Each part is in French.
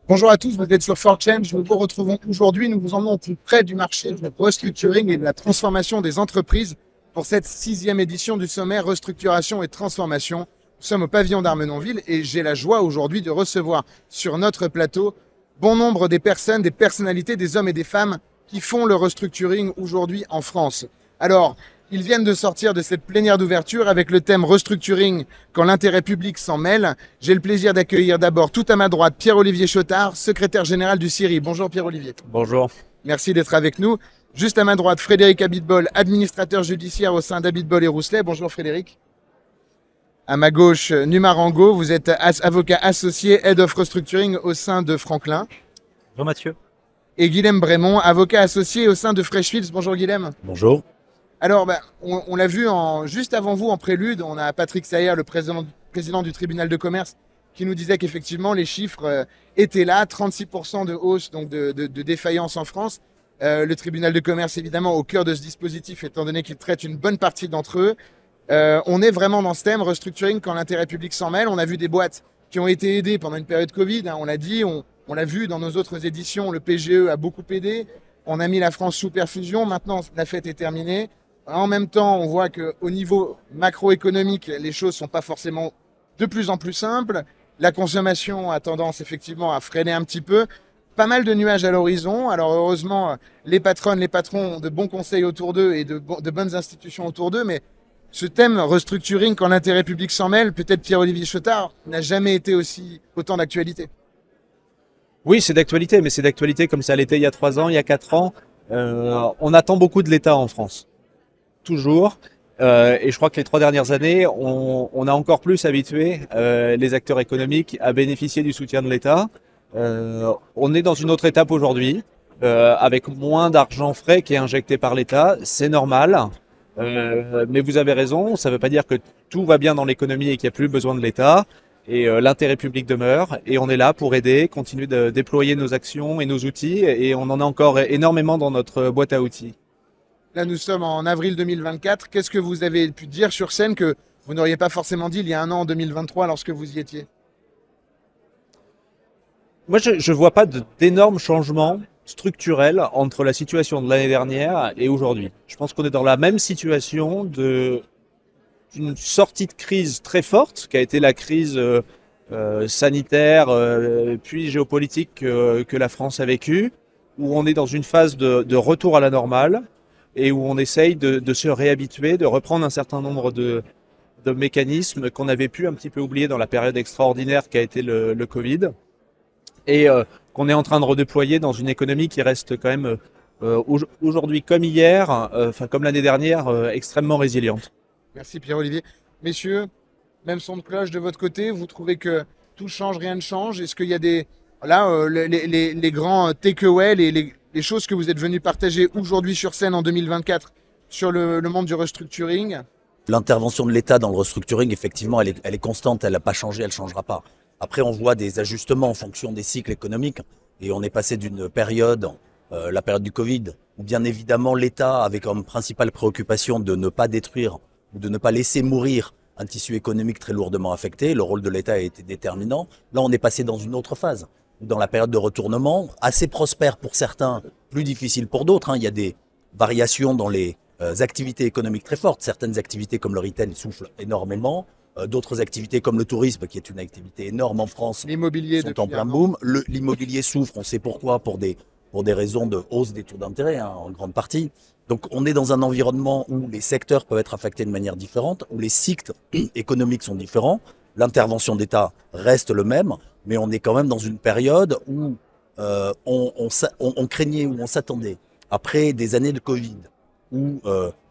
Bonjour à tous, vous êtes sur 4Change. Nous vous retrouvons aujourd'hui. Nous vous emmenons plus près du marché du restructuring et de la transformation des entreprises pour cette 6e édition du sommet Restructuration et Transformation. Nous sommes au pavillon d'Armenonville et j'ai la joie aujourd'hui de recevoir sur notre plateau bon nombre des personnes, des personnalités, des hommes et des femmes qui font le restructuring aujourd'hui en France. Alors, ils viennent de sortir de cette plénière d'ouverture avec le thème Restructuring quand l'intérêt public s'en mêle. J'ai le plaisir d'accueillir d'abord tout à ma droite Pierre-Olivier Chotard, secrétaire général du CIRI. Bonjour Pierre-Olivier. Bonjour. Merci d'être avec nous. Juste à ma droite, Frédéric Abitbol, administrateur judiciaire au sein d'Abitbol et Rousselet. Bonjour Frédéric. À ma gauche, Numa Rango, vous êtes avocat associé Head of Restructuring au sein de Franklin. Bonjour Mathieu. Et Guilhem Brémond, avocat associé au sein de Freshfields. Bonjour Guilhem. Bonjour. Alors, on l'a vu juste avant vous en prélude, on a Patrick Sayer, le président du tribunal de commerce, qui nous disait qu'effectivement les chiffres étaient là, 36% de hausse donc de défaillance en France. Le tribunal de commerce, évidemment, au cœur de ce dispositif, étant donné qu'il traite une bonne partie d'entre eux. On est vraiment dans ce thème, restructuring, quand l'intérêt public s'en mêle. On a vu des boîtes qui ont été aidées pendant une période Covid, hein, on l'a dit, on l'a vu dans nos autres éditions, le PGE a beaucoup aidé. On a mis la France sous perfusion, maintenant la fête est terminée. En même temps, on voit qu'au niveau macroéconomique, les choses sont pas forcément de plus en plus simples. La consommation a tendance effectivement à freiner un petit peu. Pas mal de nuages à l'horizon. Alors heureusement, les patronnes, les patrons ont de bons conseils autour d'eux et de bonnes institutions autour d'eux. Mais ce thème restructuring quand l'intérêt public s'en mêle, peut-être Pierre-Olivier Chotard, n'a jamais été autant d'actualité. Oui, c'est d'actualité, mais c'est d'actualité comme ça l'était il y a 3 ans, il y a 4 ans. On attend beaucoup de l'État en France. Toujours. Et je crois que les 3 dernières années, on a encore plus habitué les acteurs économiques à bénéficier du soutien de l'État. On est dans une autre étape aujourd'hui, avec moins d'argent frais qui est injecté par l'État. C'est normal. Mais vous avez raison, ça ne veut pas dire que tout va bien dans l'économie et qu'il n'y a plus besoin de l'État. Et l'intérêt public demeure. Et on est là pour aider, continuer de déployer nos actions et nos outils. Et on en a encore énormément dans notre boîte à outils. Là, nous sommes en avril 2024. Qu'est-ce que vous avez pu dire sur scène que vous n'auriez pas forcément dit il y a un an, en 2023, lorsque vous y étiez? Moi, je ne vois pas d'énormes changements structurels entre la situation de l'année dernière et aujourd'hui. Je pense qu'on est dans la même situation d'une sortie de crise très forte, qui a été la crise sanitaire puis géopolitique que la France a vécue, où on est dans une phase de retour à la normale, et où on essaye de se réhabituer, de reprendre un certain nombre de mécanismes qu'on avait pu un petit peu oublier dans la période extraordinaire qu'a été le Covid, et qu'on est en train de redéployer dans une économie qui reste quand même aujourd'hui comme hier, enfin comme l'année dernière, extrêmement résiliente. Merci Pierre-Olivier. Messieurs, même son de cloche de votre côté, vous trouvez que tout change, rien ne change? Est-ce qu'il y a les grands takeaways, les choses que vous êtes venus partager aujourd'hui sur scène en 2024 sur le monde du restructuring? L'intervention de l'État dans le restructuring, effectivement, elle est constante, elle n'a pas changé, elle ne changera pas. Après, on voit des ajustements en fonction des cycles économiques et on est passé d'une période, la période du Covid, où bien évidemment l'État avait comme principale préoccupation de ne pas détruire ou de ne pas laisser mourir un tissu économique très lourdement affecté. Le rôle de l'État a été déterminant. Là, on est passé dans une autre phase, dans la période de retournement, assez prospère pour certains, plus difficile pour d'autres. Il y a des variations dans les activités économiques très fortes. Certaines activités comme le retail souffrent énormément. D'autres activités comme le tourisme, qui est une activité énorme en France, L'immobilier sont en plein boom. L'immobilier souffre, on sait pourquoi, pour des raisons de hausse des taux d'intérêt, en grande partie. Donc on est dans un environnement où les secteurs peuvent être affectés de manière différente, où les cycles économiques sont différents. L'intervention d'État reste le même, mais on est quand même dans une période où on craignait, où on s'attendait, après des années de Covid, où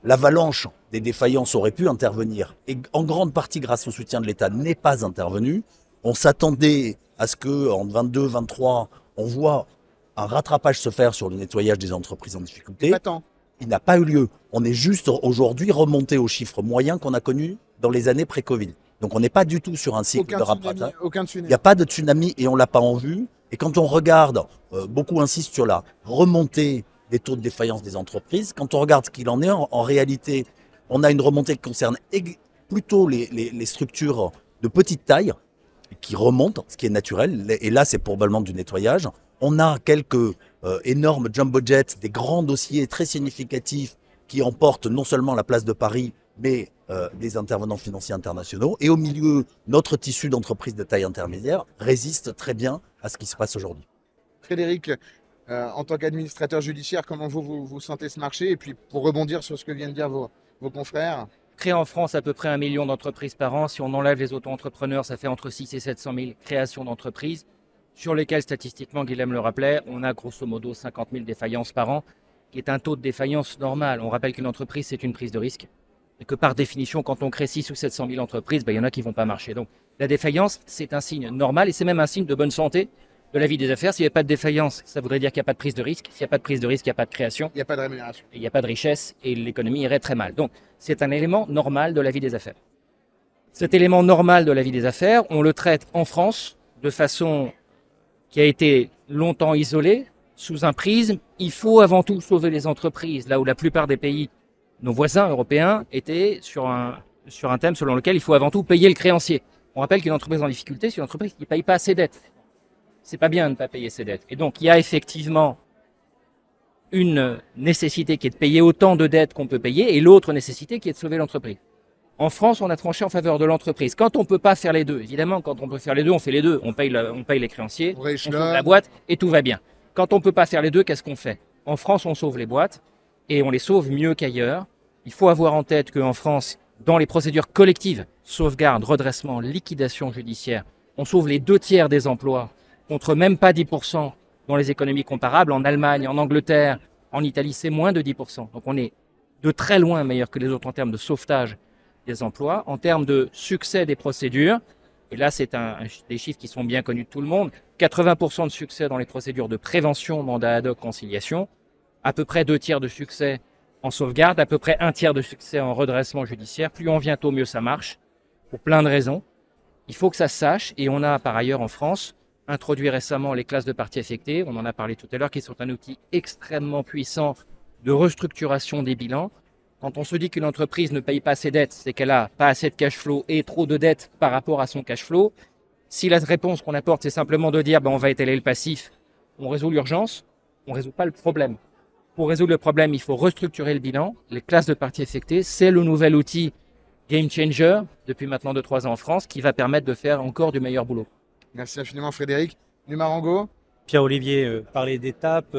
l'avalanche des défaillances aurait pu intervenir, et en grande partie grâce au soutien de l'État n'est pas intervenu. On s'attendait à ce qu'en 22-23, on voit un rattrapage se faire sur le nettoyage des entreprises en difficulté. Il n'a pas eu lieu. On est juste aujourd'hui remonté aux chiffres moyens qu'on a connus dans les années pré-Covid. Donc on n'est pas du tout sur un cycle de rattrapage. Il n'y a pas de tsunami et on ne l'a pas en vue. Et quand on regarde, beaucoup insistent sur la remontée des taux de défaillance des entreprises. Quand on regarde ce qu'il en est, en réalité, on a une remontée qui concerne plutôt les structures de petite taille, qui remontent, ce qui est naturel. Et là, c'est probablement du nettoyage. On a quelques énormes jumbo jets, des grands dossiers très significatifs qui emportent non seulement la place de Paris, mais des intervenants financiers internationaux. Et au milieu, notre tissu d'entreprises de taille intermédiaire résiste très bien à ce qui se passe aujourd'hui. Frédéric, en tant qu'administrateur judiciaire, comment vous sentez ce marché? Et puis pour rebondir sur ce que viennent de dire vos confrères. Créer en France à peu près 1 million d'entreprises par an. Si on enlève les auto-entrepreneurs, ça fait entre 6 et 700 000 créations d'entreprises, sur lesquelles statistiquement, Guilhem le rappelait, on a grosso modo 50 000 défaillances par an, qui est un taux de défaillance normal. On rappelle qu'une entreprise, c'est une prise de risque. Et que par définition, quand on crée 6 ou 700 000 entreprises, il y en a qui ne vont pas marcher. Donc la défaillance, c'est un signe normal et c'est même un signe de bonne santé de la vie des affaires. S'il n'y a pas de défaillance, ça voudrait dire qu'il n'y a pas de prise de risque. S'il n'y a pas de prise de risque, il n'y a pas de création. Il n'y a pas de rémunération. Il n'y a pas de richesse et l'économie irait très mal. Donc c'est un élément normal de la vie des affaires. Cet élément normal de la vie des affaires, on le traite en France de façon qui a été longtemps isolée, sous un prisme. Il faut avant tout sauver les entreprises, là où la plupart des pays, nos voisins européens, étaient sur un thème selon lequel il faut avant tout payer le créancier. On rappelle qu'une entreprise en difficulté, c'est une entreprise qui ne paye pas ses dettes. C'est pas bien de ne pas payer ses dettes. Et donc, il y a effectivement une nécessité qui est de payer autant de dettes qu'on peut payer et l'autre nécessité qui est de sauver l'entreprise. En France, on a tranché en faveur de l'entreprise. Quand on ne peut pas faire les deux, évidemment, quand on peut faire les deux, on fait les deux. On paye les créanciers, on sauve la boîte et tout va bien. Quand on ne peut pas faire les deux, qu'est-ce qu'on fait? En France, on sauve les boîtes et on les sauve mieux qu'ailleurs. Il faut avoir en tête qu'en France, dans les procédures collectives, sauvegarde, redressement, liquidation judiciaire, on sauve les 2/3 des emplois contre même pas 10% dans les économies comparables. En Allemagne, en Angleterre, en Italie, c'est moins de 10%. Donc on est de très loin meilleur que les autres en termes de sauvetage des emplois, en termes de succès des procédures. Et là, c'est des chiffres qui sont bien connus de tout le monde. 80% de succès dans les procédures de prévention, mandat ad hoc, conciliation. À peu près 2/3 de succès en sauvegarde, à peu près 1/3 de succès en redressement judiciaire. Plus on vient tôt, mieux ça marche, pour plein de raisons. Il faut que ça se sache. Et on a par ailleurs en France introduit récemment les classes de parties affectées, on en a parlé tout à l'heure, qui sont un outil extrêmement puissant de restructuration des bilans. Quand on se dit qu'une entreprise ne paye pas ses dettes, c'est qu'elle a pas assez de cash flow et trop de dettes par rapport à son cash flow. Si la réponse qu'on apporte, c'est simplement de dire on va étaler le passif, on résout l'urgence, on résout pas le problème. Pour résoudre le problème, il faut restructurer le bilan. Les classes de parties affectées, c'est le nouvel outil game changer depuis maintenant 2-3 ans en France qui va permettre de faire encore du meilleur boulot. Merci infiniment Frédéric. Numarango. Pierre-Olivier parlait d'étapes,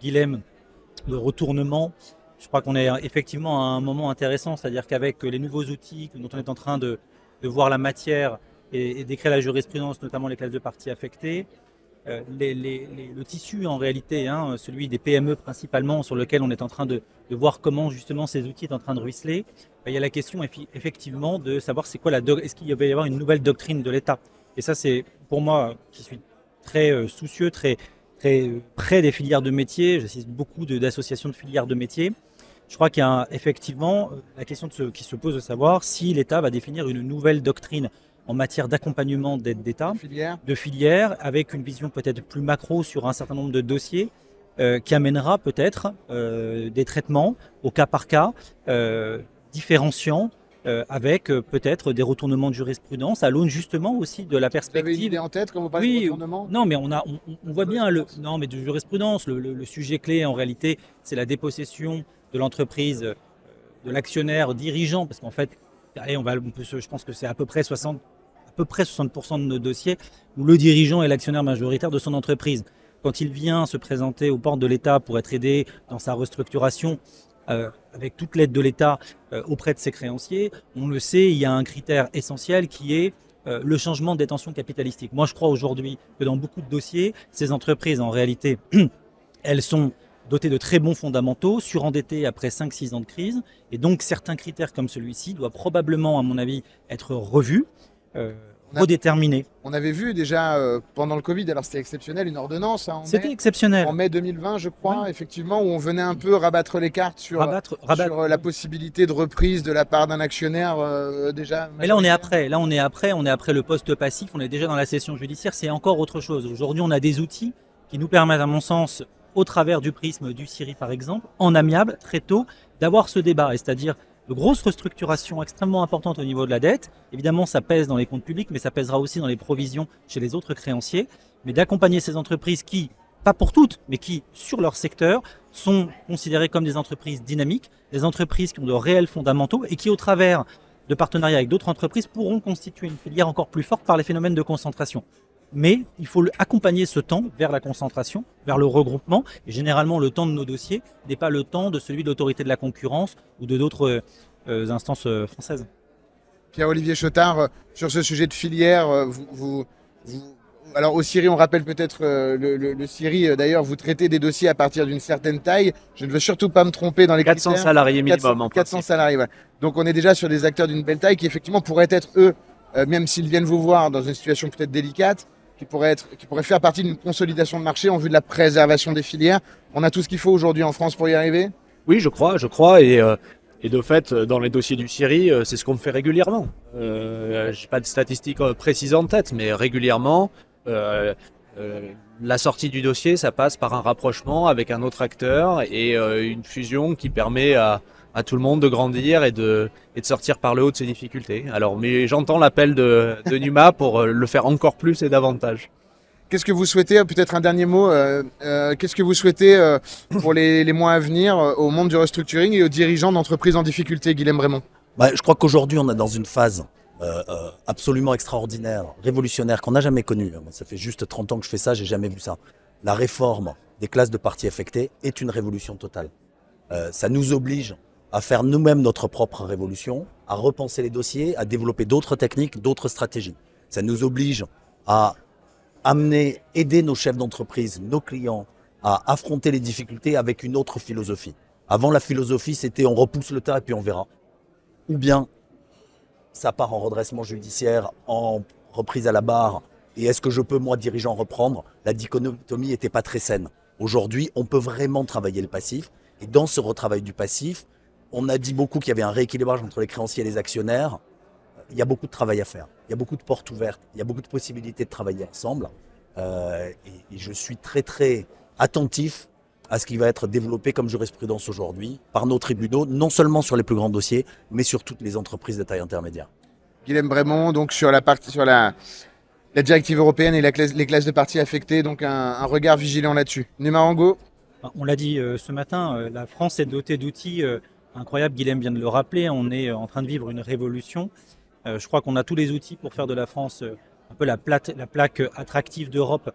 Guilhem de retournement. Je crois qu'on est effectivement à un moment intéressant, c'est-à-dire qu'avec les nouveaux outils dont on est en train de voir la matière et d'écrire la jurisprudence, notamment les classes de parties affectées, le tissu en réalité, celui des PME principalement, sur lequel on est en train de voir comment justement ces outils sont en train de ruisseler, il y a la question effectivement de savoir est-ce qu'il va y avoir une nouvelle doctrine de l'État. Et ça, c'est pour moi, qui suis très soucieux, très près des filières de métiers, j'assiste beaucoup d'associations de filières de métiers. Je crois qu'il y a effectivement la question qui se pose de savoir si l'État va définir une nouvelle doctrine en matière d'accompagnement d'aide d'État, de filière, avec une vision peut-être plus macro sur un certain nombre de dossiers qui amènera peut-être des traitements au cas par cas, différenciants, avec peut-être des retournements de jurisprudence à l'aune justement aussi de la perspective. Vous avez une idée en tête quand vous parlez de retournement? Non, mais on voit bien de jurisprudence. Le sujet clé en réalité, c'est la dépossession de l'entreprise, de l'actionnaire dirigeant, parce qu'en fait, allez, je pense que c'est à peu près 60% de nos dossiers où le dirigeant est l'actionnaire majoritaire de son entreprise. Quand il vient se présenter aux portes de l'État pour être aidé dans sa restructuration, avec toute l'aide de l'État auprès de ses créanciers, on le sait, il y a un critère essentiel qui est le changement de détention capitalistique. Moi, je crois aujourd'hui que dans beaucoup de dossiers, ces entreprises, en réalité, elles sont dotées de très bons fondamentaux, surendettées après 5-6 ans de crise, et donc certains critères comme celui-ci doivent probablement, à mon avis, être revus, redéterminés. On avait vu déjà pendant le Covid, alors c'était exceptionnel, une ordonnance. C'était exceptionnel. En mai 2020, je crois, effectivement, où on venait un peu rabattre les cartes sur la possibilité de reprise de la part d'un actionnaire déjà. Mais là, on est après le poste passif, on est déjà dans la session judiciaire, c'est encore autre chose. Aujourd'hui, on a des outils qui nous permettent, à mon sens, au travers du prisme du CIRI par exemple, en amiable, très tôt, d'avoir ce débat, c'est-à-dire de grosses restructurations extrêmement importantes au niveau de la dette. Évidemment, ça pèse dans les comptes publics, mais ça pèsera aussi dans les provisions chez les autres créanciers. Mais d'accompagner ces entreprises qui, pas pour toutes, mais qui, sur leur secteur, sont considérées comme des entreprises dynamiques, des entreprises qui ont de réels fondamentaux et qui, au travers de partenariats avec d'autres entreprises, pourront constituer une filière encore plus forte par les phénomènes de concentration. Mais il faut accompagner ce temps vers la concentration, vers le regroupement. Et généralement, le temps de nos dossiers n'est pas le temps de celui de l'autorité de la concurrence ou de d'autres instances françaises. Pierre-Olivier Chotard, sur ce sujet de filière, alors au CIRI, on rappelle peut-être le CIRI, d'ailleurs, vous traitez des dossiers à partir d'une certaine taille. Je ne veux surtout pas me tromper dans les 400 critères. salariés minimum. 400 salariés, voilà. Donc on est déjà sur des acteurs d'une belle taille qui effectivement pourraient être eux, même s'ils viennent vous voir dans une situation peut-être délicate, qui pourraient faire partie d'une consolidation de marché en vue de la préservation des filières. On a tout ce qu'il faut aujourd'hui en France pour y arriver? Oui, je crois. Et de fait, dans les dossiers du CIRI, c'est ce qu'on fait régulièrement. Je n'ai pas de statistiques précises en tête, mais régulièrement, la sortie du dossier, ça passe par un rapprochement avec un autre acteur et une fusion qui permet à tout le monde de grandir et de sortir par le haut de ses difficultés. Alors, mais j'entends l'appel de Numa pour le faire encore plus et davantage. Qu'est-ce que vous souhaitez, peut-être un dernier mot, qu'est-ce que vous souhaitez pour les mois à venir au monde du restructuring et aux dirigeants d'entreprises en difficulté, Guilhem Raymond? Je crois qu'aujourd'hui, on est dans une phase absolument extraordinaire, révolutionnaire, qu'on n'a jamais connue. Ça fait juste 30 ans que je fais ça, j'ai jamais vu ça. La réforme des classes de parties affectées est une révolution totale. Ça nous oblige à faire nous-mêmes notre propre révolution, à repenser les dossiers, à développer d'autres techniques, d'autres stratégies. Ça nous oblige à aider nos chefs d'entreprise, nos clients, à affronter les difficultés avec une autre philosophie. Avant, la philosophie, c'était on repousse le tas et puis on verra. Ou bien, ça part en redressement judiciaire, en reprise à la barre. Et est-ce que je peux, moi, dirigeant, reprendre? La dichotomie n'était pas très saine. Aujourd'hui, on peut vraiment travailler le passif. Et dans ce retravail du passif, on a dit beaucoup qu'il y avait un rééquilibrage entre les créanciers et les actionnaires. Il y a beaucoup de travail à faire. Il y a beaucoup de portes ouvertes. Il y a beaucoup de possibilités de travailler ensemble. Et je suis très, très attentif à ce qui va être développé comme jurisprudence aujourd'hui par nos tribunaux, non seulement sur les plus grands dossiers, mais sur toutes les entreprises de taille intermédiaire. Guilhem Raymond, donc sur la directive européenne et les classes de parties affectées, donc un regard vigilant là-dessus. Numa Rango. On l'a dit ce matin, la France est dotée d'outils incroyables. Guilhem vient de le rappeler, on est en train de vivre une révolution. Je crois qu'on a tous les outils pour faire de la France un peu la plaque attractive d'Europe.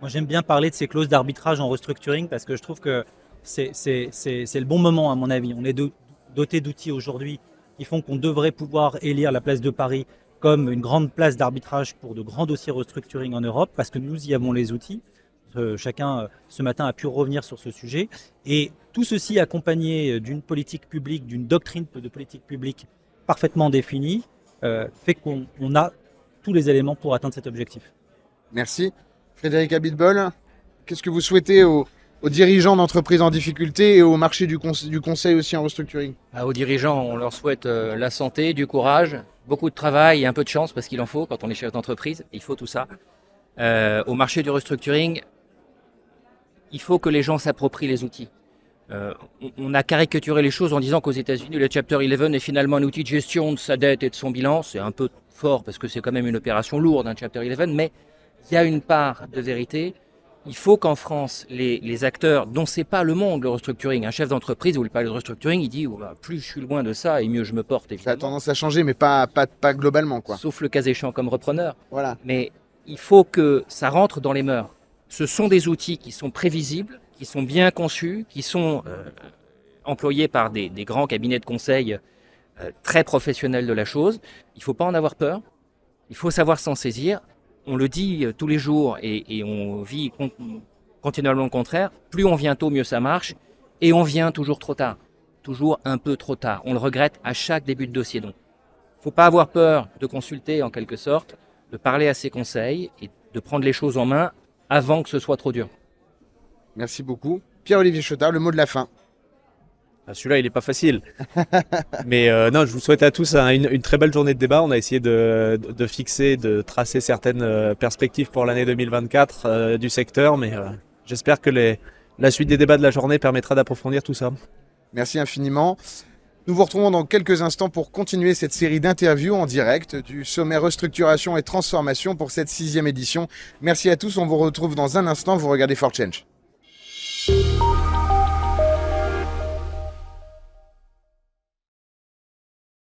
Moi, j'aime bien parler de ces clauses d'arbitrage en restructuring parce que je trouve que c'est le bon moment, à mon avis. On est doté d'outils aujourd'hui qui font qu'on devrait pouvoir élire la place de Paris comme une grande place d'arbitrage pour de grands dossiers restructuring en Europe parce que nous y avons les outils. Chacun, ce matin, a pu revenir sur ce sujet. Et tout ceci accompagné d'une politique publique, d'une doctrine de politique publique parfaitement définie, fait qu'on a tous les éléments pour atteindre cet objectif. Merci. Frédéric Abitbol, qu'est-ce que vous souhaitez aux dirigeants d'entreprises en difficulté et au marché du conseil aussi en restructuring? Aux dirigeants, on leur souhaite la santé, du courage, beaucoup de travail et un peu de chance parce qu'il en faut quand on est chef d'entreprise. Il faut tout ça. Au marché du restructuring, il faut que les gens s'approprient les outils. On a caricaturé les choses en disant qu'aux États-Unis, le Chapter 11 est finalement un outil de gestion de sa dette et de son bilan. C'est un peu fort parce que c'est quand même une opération lourde, un Chapter 11, mais il y a une part de vérité. Il faut qu'en France, les acteurs dont c'est pas le monde, le restructuring, un chef d'entreprise, vous voulez parler de restructuring, il dit plus je suis loin de ça et mieux je me porte. Évidemment. Ça a tendance à changer, mais pas globalement, quoi. Sauf le cas échéant comme repreneur. Voilà. Mais il faut que ça rentre dans les mœurs. Ce sont des outils qui sont prévisibles, qui sont bien conçus, qui sont employés par des grands cabinets de conseil très professionnels de la chose. Il ne faut pas en avoir peur. Il faut savoir s'en saisir. On le dit tous les jours et on vit continuellement le contraire. Plus on vient tôt, mieux ça marche. Et on vient toujours trop tard. Toujours un peu trop tard. On le regrette à chaque début de dossier. Donc, il ne faut pas avoir peur de consulter en quelque sorte, de parler à ses conseils et de prendre les choses en main avant que ce soit trop dur. Merci beaucoup. Pierre-Olivier Chotard, le mot de la fin. Celui-là, il n'est pas facile. Mais non, je vous souhaite à tous une très belle journée de débat. On a essayé de fixer, de tracer certaines perspectives pour l'année 2024 du secteur. Mais j'espère que la suite des débats de la journée permettra d'approfondir tout ça. Merci infiniment. Nous vous retrouvons dans quelques instants pour continuer cette série d'interviews en direct du sommet Restructuration et Transformation pour cette 6e édition. Merci à tous, on vous retrouve dans un instant, vous regardez For Change.